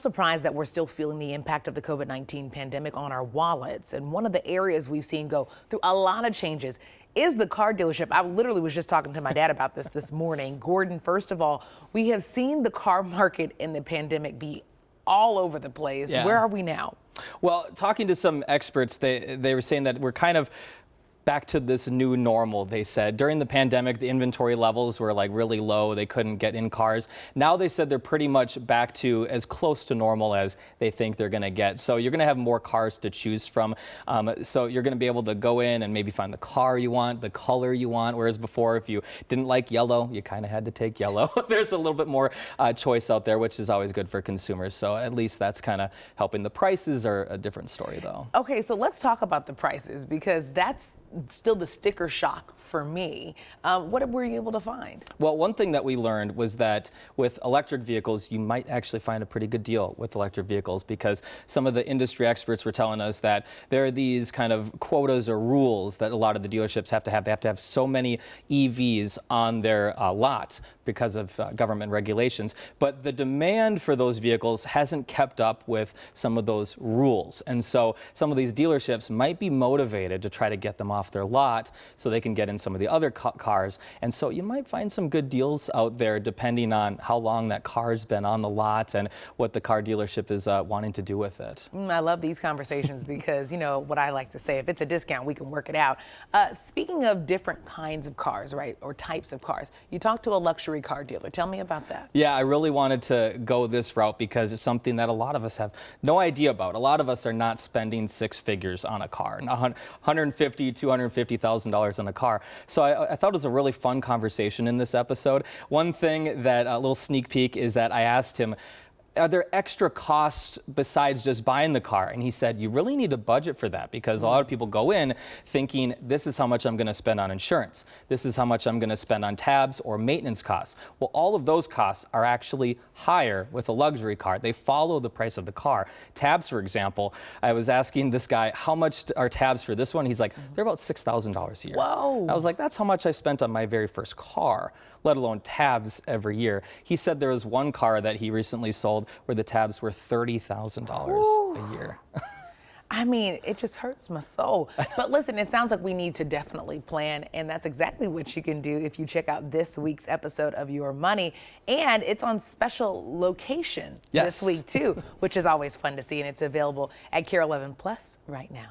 Surprised that we're still feeling the impact of the COVID-19 pandemic on our wallets. And one of the areas we've seen go through a lot of changes is the car dealership. I literally was just talking to my dad about this morning. Gordon, first of all, we have seen the car market in the pandemic be all over the place. Yeah. Where are we now? Well, talking to some experts, they were saying that we're kind of back to this new normal. They said during the pandemic, the inventory levels were like really low. They couldn't get in cars. Now they said they're pretty much back to as close to normal as they think they're going to get. So you're going to have more cars to choose from. So you're going to be able to go in and maybe find the car you want, the color you want. Whereas before, if you didn't like yellow, you kind of had to take yellow. There's a little bit more choice out there, which is always good for consumers. So at least that's kind of helping. The prices are a different story, though. Okay, so let's talk about the prices, because that's still the sticker shock for me. What were you able to find? Well, one thing that we learned was that with electric vehicles, you might actually find a pretty good deal with electric vehicles, because some of the industry experts were telling us that there are these kind of quotas or rules that a lot of the dealerships have to have. They have to have so many EVs on their lot because of government regulations. But the demand for those vehicles hasn't kept up with some of those rules. And so some of these dealerships might be motivated to try to get them off their lot so they can get in some of the other cars. And so you might find some good deals out there depending on how long that car's been on the lot and what the car dealership is wanting to do with it. I love these conversations because, you know, what I like to say, if it's a discount, we can work it out. Speaking of different kinds of cars, right, or types of cars, you talked to a luxury car dealer. Tell me about that. Yeah, I really wanted to go this route because it's something that a lot of us have no idea about. A lot of us are not spending six figures on a car, $150,000, $250,000 on a car. So I thought it was a really fun conversation in this episode. One thing that a little sneak peek is that I asked him, are there extra costs besides just buying the car? And he said, you really need to budget for that, because a lot of people go in thinking, this is how much I'm going to spend on insurance. This is how much I'm going to spend on tabs or maintenance costs. Well, all of those costs are actually higher with a luxury car. They follow the price of the car. Tabs, for example, I was asking this guy, how much are tabs for this one? He's like, they're about $6,000 a year. Whoa. I was like, that's how much I spent on my very first car, let alone tabs every year. He said there was one car that he recently sold where the tabs were $30,000 a year. I mean, it just hurts my soul. But listen, it sounds like we need to definitely plan, and that's exactly what you can do if you check out this week's episode of Your Money. And it's on special location this week too, which is always fun to see, and it's available at KARE 11 Plus right now.